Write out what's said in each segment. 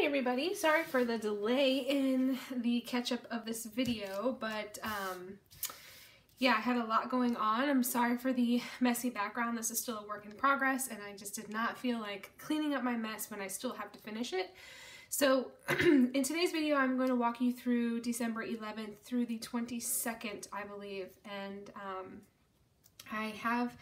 everybody, sorry for the delay in the catch-up of this video, but yeah, I had a lot going on. I'm sorry for the messy background. This is still a work in progress, and I just did not feel like cleaning up my mess when I still have to finish it. So in today's video, I'm going to walk you through December 11th through the 22nd, I believe, and I have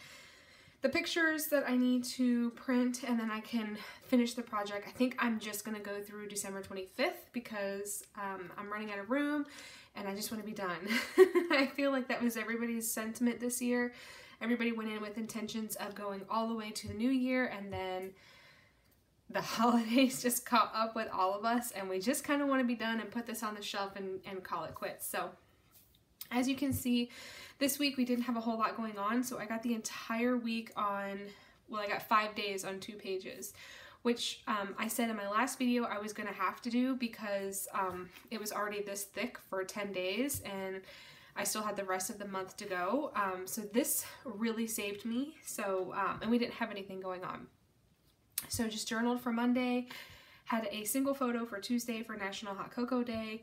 the pictures that I need to print, and then I can finish the project. I think I'm just going to go through December 25th because I'm running out of room and I just want to be done. I feel like that was everybody's sentiment this year. Everybody went in with intentions of going all the way to the new year, and then the holidays just caught up with all of us, and we just kind of want to be done and put this on the shelf and call it quits. So as you can see, this week we didn't have a whole lot going on, so I got the entire week on, well, I got 5 days on 2 pages, which I said in my last video I was going to have to do because it was already this thick for 10 days and I still had the rest of the month to go. So this really saved me, so and we didn't have anything going on. So just journaled for Monday, had a single photo for Tuesday for National Hot Cocoa Day,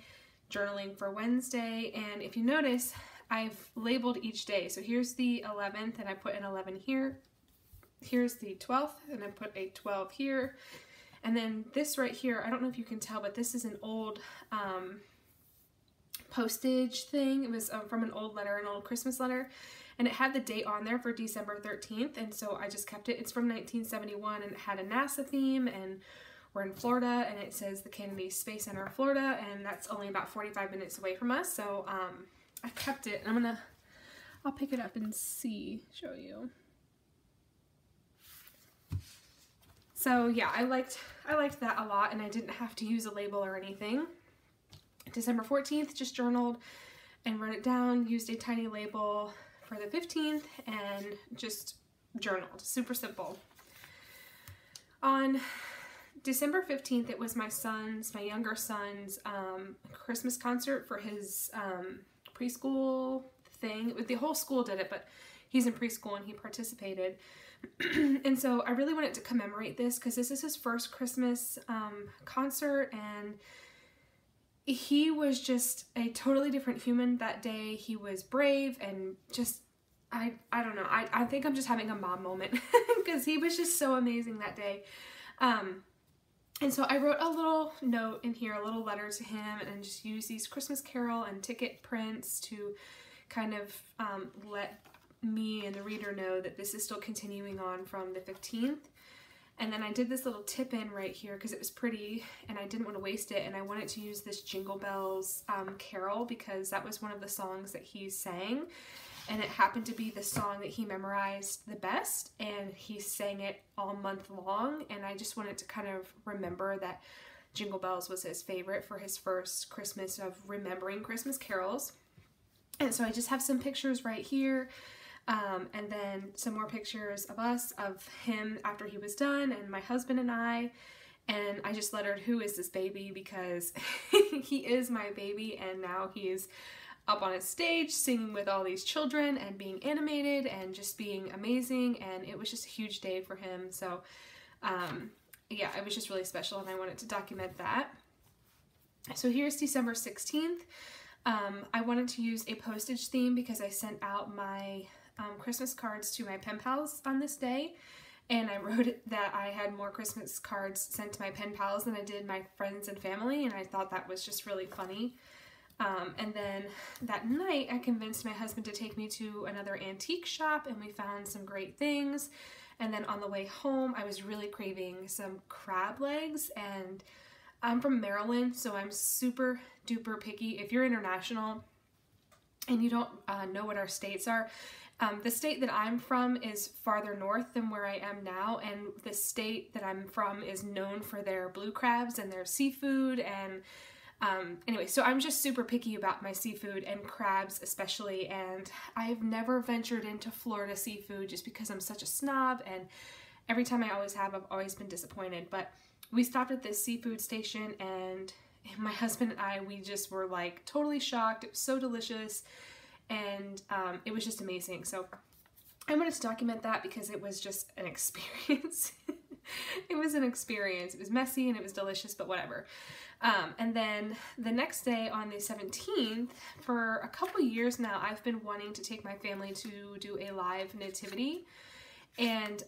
journaling for Wednesday, and if you notice, I've labeled each day. So here's the 11th, and I put an 11 here. Here's the 12th, and I put a 12 here. And then this right here, I don't know if you can tell, but this is an old postage thing. It was from an old letter, an old Christmas letter, and it had the date on there for December 13th, and so I just kept it. It's from 1971, and it had a NASA theme, and we're in Florida, and it says the Kennedy Space Center of Florida, and that's only about 45 minutes away from us, so I kept it, and I'll pick it up and show you. So yeah, I liked that a lot, and I didn't have to use a label or anything. December 14th, just journaled and wrote it down, used a tiny label for the 15th, and just journaled. Super simple. On December 15th, it was my younger son's Christmas concert for his preschool thing. The whole school did it, but he's in preschool and he participated. And so I really wanted to commemorate this because this is his first Christmas concert, and he was just a totally different human that day. He was brave and just, I don't know, I think I'm just having a mom moment because he was just so amazing that day. And so I wrote a little note in here, a little letter to him, and just used these Christmas Carol and ticket prints to kind of let me and the reader know that this is still continuing on from the 15th. And then I did this little tip in right here because it was pretty and I didn't want to waste it, and I wanted to use this Jingle Bells carol because that was one of the songs that he sang. And it happened to be the song that he memorized the best, and he sang it all month long, and I just wanted to kind of remember that Jingle Bells was his favorite for his first Christmas of remembering Christmas carols. And so I just have some pictures right here, and then some more pictures of us, of him after he was done, and my husband and I just lettered, "Who is this baby?" because he is my baby, and now he's up on a stage singing with all these children and being animated and just being amazing, and it was just a huge day for him. So yeah, it was just really special, and I wanted to document that. So here's December 16th. I wanted to use a postage theme because I sent out my Christmas cards to my pen pals on this day, and I wrote that I had more Christmas cards sent to my pen pals than I did my friends and family, and I thought that was just really funny. And then that night I convinced my husband to take me to another antique shop, and we found some great things. And then on the way home I was really craving some crab legs, and I'm from Maryland, so I'm super duper picky. If you're international and you don't know what our states are, the state that I'm from is farther north than where I am now, and the state that I'm from is known for their blue crabs and their seafood, and anyway, so I'm just super picky about my seafood, and crabs especially, and I've never ventured into Florida seafood just because I'm such a snob, and every time I always have, I've always been disappointed. But we stopped at this seafood station, and my husband and I, we just were like totally shocked. It was so delicious, and it was just amazing. So I wanted to document that because it was just an experience. it was an experience. It was messy and it was delicious, but whatever. And then the next day on the 17th, for a couple years now, I've been wanting to take my family to do a live nativity. And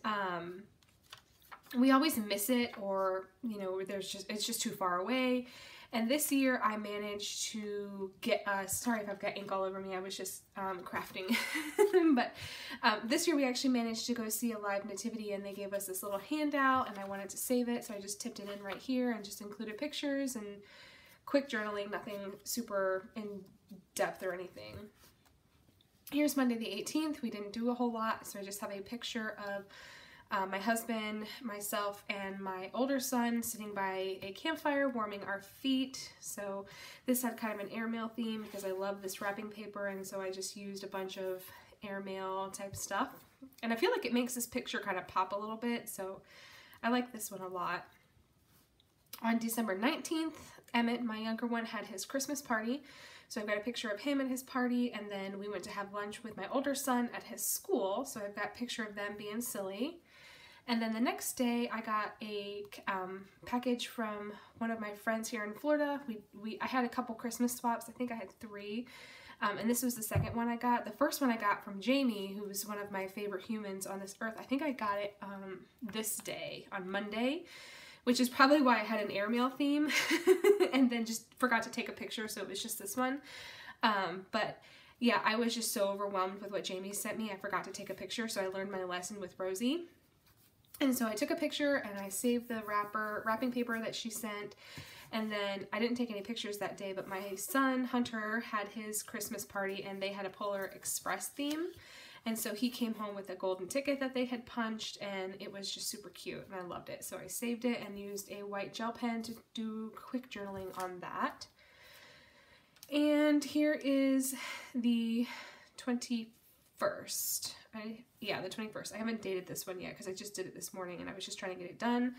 we always miss it, or, you know, it's just too far away. And this year I managed to get us, sorry if I've got ink all over me, I was just crafting. But this year we actually managed to go see a live nativity, and they gave us this little handout, and I wanted to save it, so I just tipped it in right here and just included pictures and quick journaling, nothing super in depth or anything. Here's Monday the 18th. We didn't do a whole lot, so I just have a picture of my husband, myself, and my older son sitting by a campfire warming our feet. So this had kind of an airmail theme because I love this wrapping paper, and so I just used a bunch of airmail type stuff. And I feel like it makes this picture kind of pop a little bit, so I like this one a lot. On December 19th, Emmett, my younger one, had his Christmas party. So I've got a picture of him at his party, and then we went to have lunch with my older son at his school. So I've got a picture of them being silly. And then the next day I got a package from one of my friends here in Florida. I had a couple Christmas swaps. I think I had 3. And this was the second one I got. The first one I got from Jamie, who was one of my favorite humans on this earth. I think I got it this day, on Monday, which is probably why I had an airmail theme and then just forgot to take a picture, so it was just this one. But yeah, I was just so overwhelmed with what Jamie sent me, I forgot to take a picture, so I learned my lesson with Rosie. And so I took a picture and I saved the wrapping paper that she sent. And then I didn't take any pictures that day, but my son, Hunter, had his Christmas party and they had a Polar Express theme. And so he came home with a golden ticket that they had punched, and it was just super cute and I loved it. So I saved it and used a white gel pen to do quick journaling on that. And here is the 21st. Yeah, the 21st. I haven't dated this one yet because I just did it this morning and I was just trying to get it done.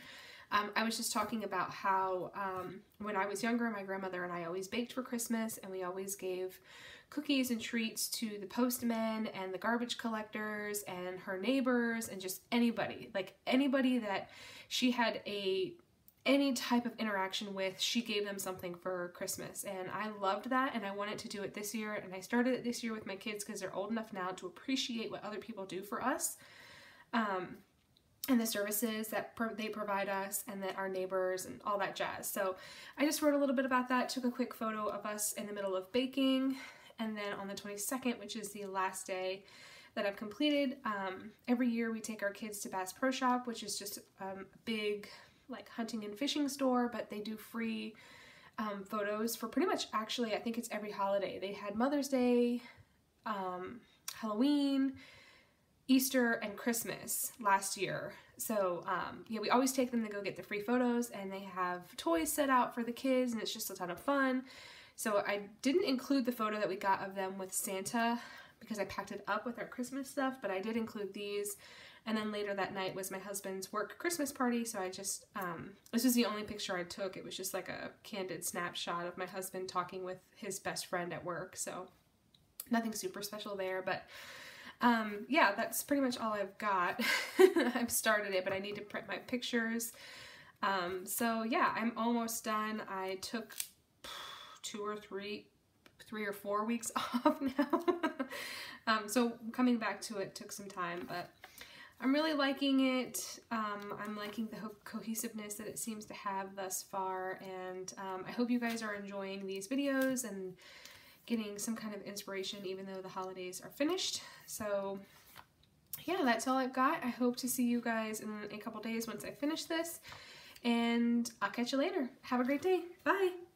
I was just talking about how when I was younger, my grandmother and I always baked for Christmas, and we always gave cookies and treats to the postmen and the garbage collectors and her neighbors and just anybody, like anybody that she had any type of interaction with, she gave them something for Christmas. And I loved that, and I wanted to do it this year, and I started it this year with my kids because they're old enough now to appreciate what other people do for us, and the services that they provide us, and that our neighbors and all that jazz. So I just wrote a little bit about that, took a quick photo of us in the middle of baking, and then on the 22nd, which is the last day that I've completed, every year we take our kids to Bass Pro Shop, which is just a big like hunting and fishing store, but they do free photos for pretty much, actually, I think it's every holiday. They had Mother's Day, Halloween, Easter, and Christmas last year. So yeah, we always take them to go get the free photos, and they have toys set out for the kids, and it's just a ton of fun. So I didn't include the photo that we got of them with Santa because I packed it up with our Christmas stuff, but I did include these. And then later that night was my husband's work Christmas party, so I just, this was the only picture I took. It was just like a candid snapshot of my husband talking with his best friend at work, so nothing super special there, but yeah, that's pretty much all I've got. I've started it, but I need to print my pictures. So yeah, I'm almost done. I took 3 or 4 weeks off now. So coming back to it took some time, but I'm really liking it. I'm liking the cohesiveness that it seems to have thus far, and I hope you guys are enjoying these videos and getting some kind of inspiration even though the holidays are finished. So yeah, that's all I've got. I hope to see you guys in a couple days once I finish this, and I'll catch you later. Have a great day. Bye!